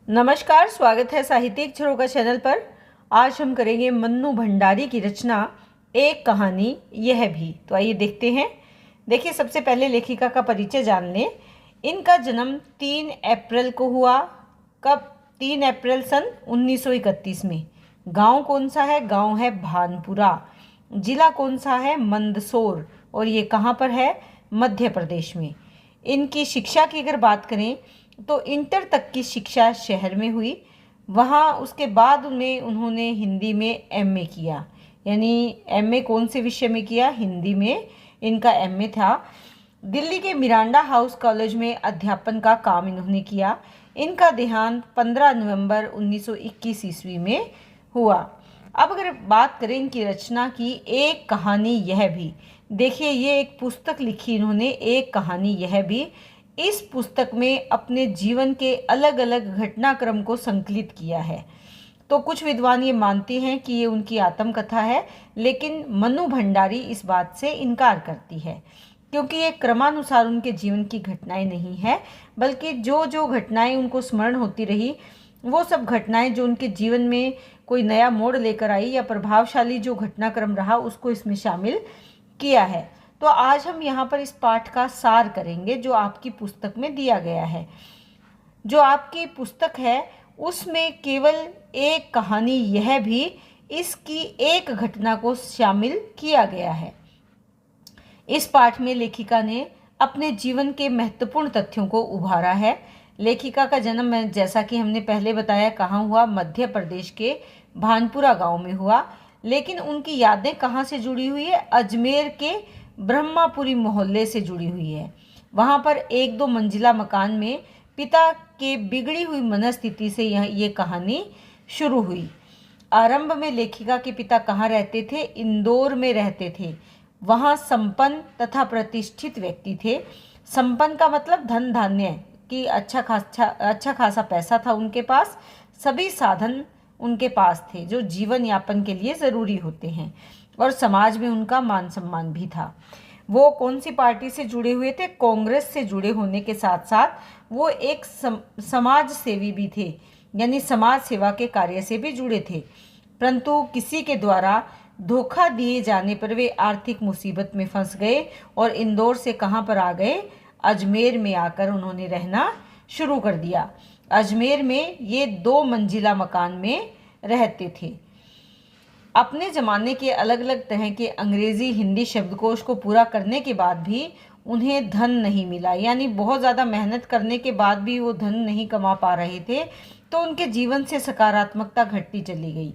नमस्कार, स्वागत है साहित्यिक झरोखा चैनल पर। आज हम करेंगे मन्नू भंडारी की रचना एक कहानी यह भी। तो आइए देखते हैं। देखिए, सबसे पहले लेखिका का परिचय जान लें। इनका जन्म 3 अप्रैल को हुआ। कब? 3 अप्रैल सन 1931 में। गांव कौन सा है? गांव है भानपुरा। जिला कौन सा है? मंदसौर। और ये कहाँ पर है? मध्य प्रदेश में। इनकी शिक्षा की अगर बात करें तो इंटर तक की शिक्षा शहर में हुई। वहाँ उसके बाद उन्होंने हिंदी में एमए किया। यानी एमए कौन से विषय में किया? हिंदी में इनका एमए था। दिल्ली के मिरांडा हाउस कॉलेज में अध्यापन का काम इन्होंने किया। इनका देहांत 15 नवंबर 1921 ईस्वी में हुआ। अब अगर बात करें इनकी रचना की, एक कहानी यह भी। देखिए, ये एक पुस्तक लिखी इन्होंने, एक कहानी यह भी। इस पुस्तक में अपने जीवन के अलग अलग घटनाक्रम को संकलित किया है। तो कुछ विद्वान ये मानते हैं कि ये उनकी आत्मकथा है, लेकिन मन्नू भंडारी इस बात से इनकार करती है, क्योंकि ये क्रमानुसार उनके जीवन की घटनाएं नहीं है, बल्कि जो जो घटनाएं उनको स्मरण होती रही, वो सब घटनाएं जो उनके जीवन में कोई नया मोड़ लेकर आई या प्रभावशाली जो घटनाक्रम रहा, उसको इसमें शामिल किया है। तो आज हम यहाँ पर इस पाठ का सार करेंगे जो आपकी पुस्तक में दिया गया है। जो आपकी पुस्तक है उसमें केवल एक कहानी यह भी, इसकी एक घटना को शामिल किया गया है। इस पाठ में लेखिका ने अपने जीवन के महत्वपूर्ण तथ्यों को उभारा है। लेखिका का जन्म, जैसा कि हमने पहले बताया, कहाँ हुआ? मध्य प्रदेश के भानपुरा गांव में हुआ। लेकिन उनकी यादें कहाँ से जुड़ी हुई है? अजमेर के ब्रह्मापुरी मोहल्ले से जुड़ी हुई है। वहाँ पर 1-2 मंजिला मकान में पिता के बिगड़ी हुई मनस्थिति से ये कहानी शुरू हुई। आरंभ में लेखिका के पिता कहाँ रहते थे? इंदौर में रहते थे। वहाँ संपन्न तथा प्रतिष्ठित व्यक्ति थे। संपन्न का मतलब धन धान्य कि अच्छा खासा पैसा था उनके पास, सभी साधन उनके पास थे जो जीवन यापन के लिए ज़रूरी होते हैं, और समाज में उनका मान सम्मान भी था। वो कौन सी पार्टी से जुड़े हुए थे? कांग्रेस से जुड़े होने के साथ साथ वो एक समाज सेवी भी थे, यानी समाज सेवा के कार्य से भी जुड़े थे। परंतु किसी के द्वारा धोखा दिए जाने पर वे आर्थिक मुसीबत में फंस गए और इंदौर से कहाँ पर आ गए? अजमेर में आकर उन्होंने रहना शुरू कर दिया। अजमेर में ये 2 मंजिला मकान में रहते थे। अपने ज़माने के अलग अलग तरह के अंग्रेज़ी हिंदी शब्दकोश को पूरा करने के बाद भी उन्हें धन नहीं मिला, यानी बहुत ज़्यादा मेहनत करने के बाद भी वो धन नहीं कमा पा रहे थे, तो उनके जीवन से सकारात्मकता घटती चली गई।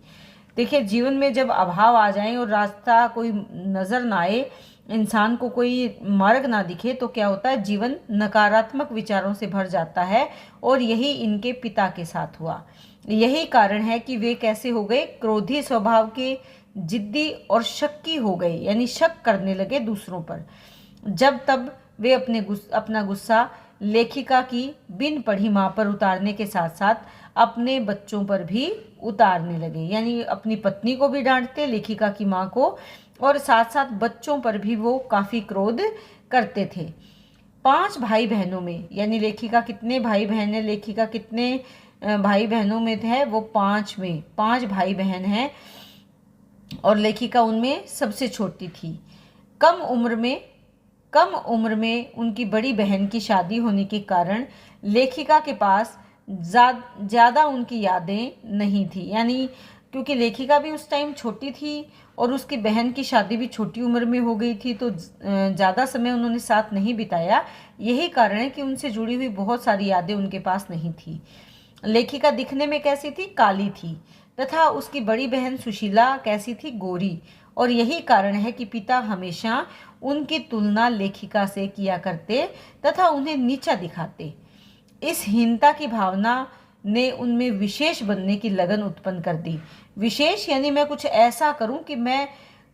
देखिए, जीवन में जब अभाव आ जाए और रास्ता कोई नज़र ना आए, इंसान को कोई मार्ग ना दिखे, तो क्या होता है? जीवन नकारात्मक विचारों से भर जाता है, और यही इनके पिता के साथ हुआ। यही कारण है कि वे कैसे हो गए? क्रोधी स्वभाव के, जिद्दी और शक्की हो गए, यानी शक करने लगे दूसरों पर। जब तब वे अपना गुस्सा लेखिका की बिन पढ़ी माँ पर उतारने के साथ साथ अपने बच्चों पर भी उतारने लगे, यानी अपनी पत्नी को भी डांटते, लेखिका की माँ को, और साथ साथ बच्चों पर भी वो काफ़ी क्रोध करते थे। 5 भाई बहनों में, यानी लेखिका कितने भाई बहन है? लेखिका कितने भाई बहनों में थे? वो 5 में 5 भाई बहन हैं, और लेखिका उनमें सबसे छोटी थी। कम उम्र में उनकी बड़ी बहन की शादी होने के कारण लेखिका के पास ज़्यादा उनकी यादें नहीं थी, यानी क्योंकि लेखिका भी उस टाइम छोटी थी और उसकी बहन की शादी भी छोटी उम्र में हो गई थी, तो ज़्यादा समय उन्होंने साथ नहीं बिताया। यही कारण है कि उनसे जुड़ी हुई बहुत सारी यादें उनके पास नहीं थी। लेखिका दिखने में कैसी थी? काली थी, तथा उसकी बड़ी बहन सुशीला कैसी थी? गोरी। और यही कारण है कि पिता हमेशा उनकी तुलना लेखिका से किया करते तथा उन्हें नीचा दिखाते। इस हीनता की भावना ने उनमें विशेष बनने की लगन उत्पन्न कर दी। विशेष यानी मैं कुछ ऐसा करूं कि मैं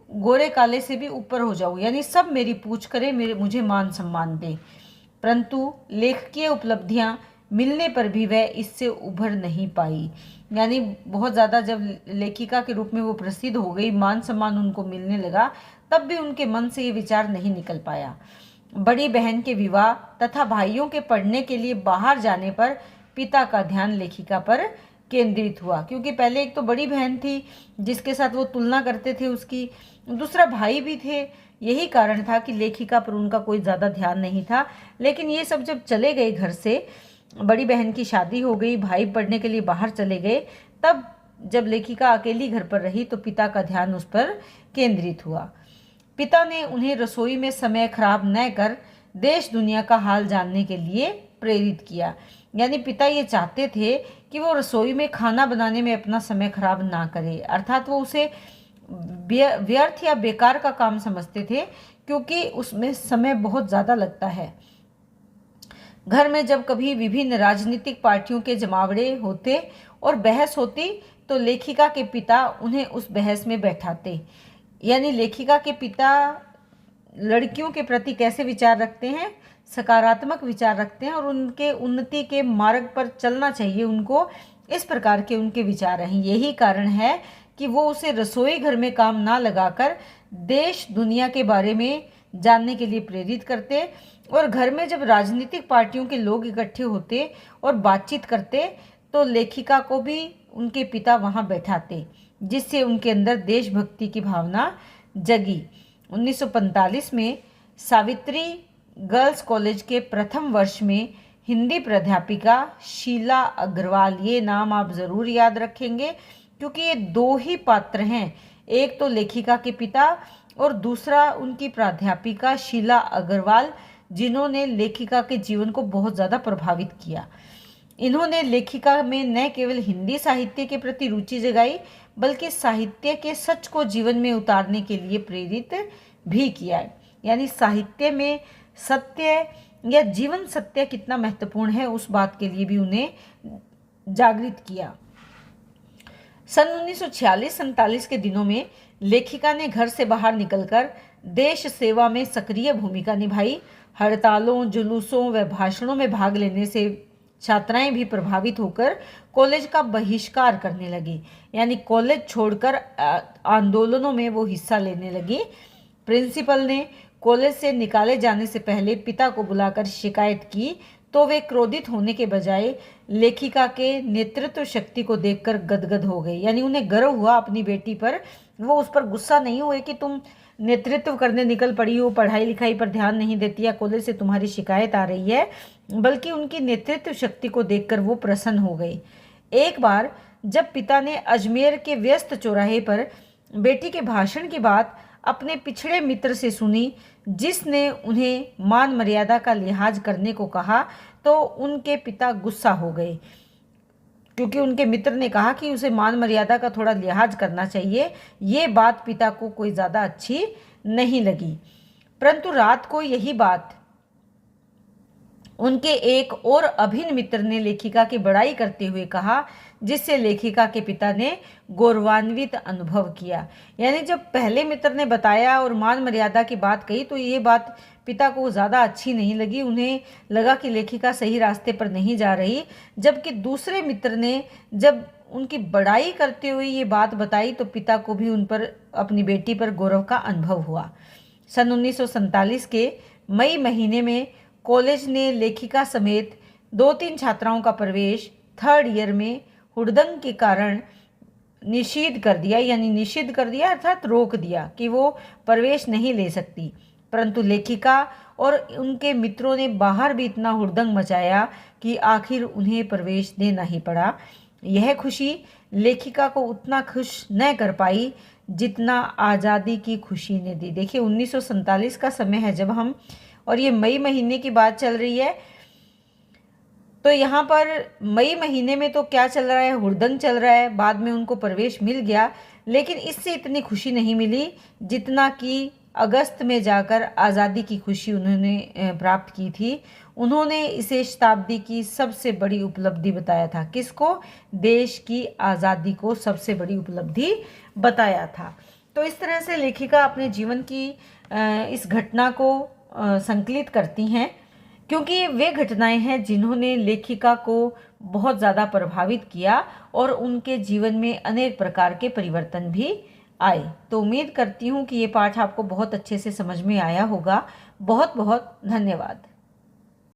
गोरे काले से भी ऊपर हो जाऊं, यानी सब मेरी पूछ करें, मुझे मान सम्मान दें। परंतु लेखकीय उपलब्धियां मिलने पर भी वह इससे उभर नहीं पाई, यानी बहुत ज़्यादा जब लेखिका के रूप में वो प्रसिद्ध हो गई, मान सम्मान उनको मिलने लगा, तब भी उनके मन से ये विचार नहीं निकल पाया। बड़ी बहन के विवाह तथा भाइयों के पढ़ने के लिए बाहर जाने पर पिता का ध्यान लेखिका पर केंद्रित हुआ, क्योंकि पहले एक तो बड़ी बहन थी जिसके साथ वो तुलना करते थे उसकी, दूसरा भाई भी थे। यही कारण था कि लेखिका पर उनका कोई ज़्यादा ध्यान नहीं था। लेकिन ये सब जब चले गए घर से, बड़ी बहन की शादी हो गई, भाई पढ़ने के लिए बाहर चले गए, तब जब लेखिका अकेली घर पर रही तो पिता का ध्यान उस पर केंद्रित हुआ। पिता ने उन्हें रसोई में समय खराब न कर देश दुनिया का हाल जानने के लिए प्रेरित किया। यानी पिता ये चाहते थे कि वो रसोई में खाना बनाने में अपना समय खराब ना करे, अर्थात वो उसे व्यर्थ या बेकार का काम समझते थे, क्योंकि उसमें समय बहुत ज़्यादा लगता है। घर में जब कभी विभिन्न राजनीतिक पार्टियों के जमावड़े होते और बहस होती तो लेखिका के पिता उन्हें उस बहस में बैठाते। यानी लेखिका के पिता लड़कियों के प्रति कैसे विचार रखते हैं, सकारात्मक विचार रखते हैं और उनके उन्नति के मार्ग पर चलना चाहिए उनको, इस प्रकार के उनके विचार हैं। यही कारण है कि वो उसे रसोई घर में काम ना लगाकर देश दुनिया के बारे में जानने के लिए प्रेरित करते, और घर में जब राजनीतिक पार्टियों के लोग इकट्ठे होते और बातचीत करते तो लेखिका को भी उनके पिता वहां बैठाते, जिससे उनके अंदर देशभक्ति की भावना जगी। 1945 में सावित्री गर्ल्स कॉलेज के प्रथम वर्ष में हिंदी प्राध्यापिका शीला अग्रवाल, ये नाम आप ज़रूर याद रखेंगे क्योंकि ये दो ही पात्र हैं, एक तो लेखिका के पिता और दूसरा उनकी प्राध्यापिका शीला अग्रवाल, जिन्होंने लेखिका के जीवन को बहुत ज़्यादा प्रभावित किया। इन्होंने लेखिका में न केवल हिंदी साहित्य के प्रति रुचि जगाई बल्कि साहित्य के सच को जीवन में उतारने के लिए प्रेरित भी किया। यानी साहित्य में सत्य या जीवन सत्य कितना महत्वपूर्ण है उस बात के लिए भी उन्हें जागृत किया। सन 1946-47 के दिनों में लेखिका ने घर से बाहर निकलकर देश सेवा में सक्रिय भूमिका निभाई। हड़तालों, जुलूसों व भाषणों में भाग लेने से छात्राएं भी प्रभावित होकर कॉलेज का बहिष्कार करने लगी। यानी कॉलेज छोड़कर आंदोलनों में वो हिस्सा लेने लगी। प्रिंसिपल ने कॉलेज से निकाले जाने से पहले पिता को बुलाकर शिकायत की तो वे क्रोधित होने के बजाय लेखिका के नेतृत्व शक्ति को देखकर गदगद हो गए। यानी उन्हें गर्व हुआ अपनी बेटी पर, वो उस पर गुस्सा नहीं हुए कि तुम नेतृत्व करने निकल पड़ी हो, पढ़ाई लिखाई पर ध्यान नहीं देती या कॉलेज से तुम्हारी शिकायत आ रही है, बल्कि उनकी नेतृत्व शक्ति को देखकर वो प्रसन्न हो गए। एक बार जब पिता ने अजमेर के व्यस्त चौराहे पर बेटी के भाषण की बात अपने पिछड़े मित्र से सुनी, जिसने उन्हें मान मर्यादा का लिहाज करने को कहा, तो उनके पिता गुस्सा हो गए, क्योंकि उनके मित्र ने कहा कि उसे मान मर्यादा का थोड़ा लिहाज करना चाहिए। ये बात पिता को कोई ज़्यादा अच्छी नहीं लगी। परंतु रात को यही बात उनके एक और अभिन्न मित्र ने लेखिका की बड़ाई करते हुए कहा, जिससे लेखिका के पिता ने गौरवान्वित अनुभव किया। यानी जब पहले मित्र ने बताया और मान मर्यादा की बात कही तो ये बात पिता को ज़्यादा अच्छी नहीं लगी। उन्हें लगा कि लेखिका सही रास्ते पर नहीं जा रही, जबकि दूसरे मित्र ने जब उनकी बड़ाई करते हुए ये बात बताई तो पिता को भी उन पर, अपनी बेटी पर गौरव का अनुभव हुआ। सन 1947 के मई महीने में कॉलेज ने लेखिका समेत 2-3 छात्राओं का प्रवेश थर्ड ईयर में हुड़दंग के कारण निषिद्ध कर दिया। यानी निषिद्ध कर दिया अर्थात रोक दिया कि वो प्रवेश नहीं ले सकती। परंतु लेखिका और उनके मित्रों ने बाहर भी इतना हुड़दंग मचाया कि आखिर उन्हें प्रवेश देना ही पड़ा। यह खुशी लेखिका को उतना खुश न कर पाई जितना आज़ादी की खुशी ने दी। देखिए 1947 का समय है जब हम, और ये मई महीने की बात चल रही है, तो यहाँ पर मई महीने में तो क्या चल रहा है, हुड़दंग चल रहा है। बाद में उनको प्रवेश मिल गया, लेकिन इससे इतनी खुशी नहीं मिली जितना कि अगस्त में जाकर आज़ादी की खुशी उन्होंने प्राप्त की थी। उन्होंने इसे शताब्दी की सबसे बड़ी उपलब्धि बताया था। किसको? देश की आज़ादी को सबसे बड़ी उपलब्धि बताया था। तो इस तरह से लेखिका अपने जीवन की इस घटना को संकलित करती हैं, क्योंकि वे घटनाएं हैं जिन्होंने लेखिका को बहुत ज़्यादा प्रभावित किया और उनके जीवन में अनेक प्रकार के परिवर्तन भी आए। तो उम्मीद करती हूँ कि ये पाठ आपको बहुत अच्छे से समझ में आया होगा। बहुत बहुत धन्यवाद।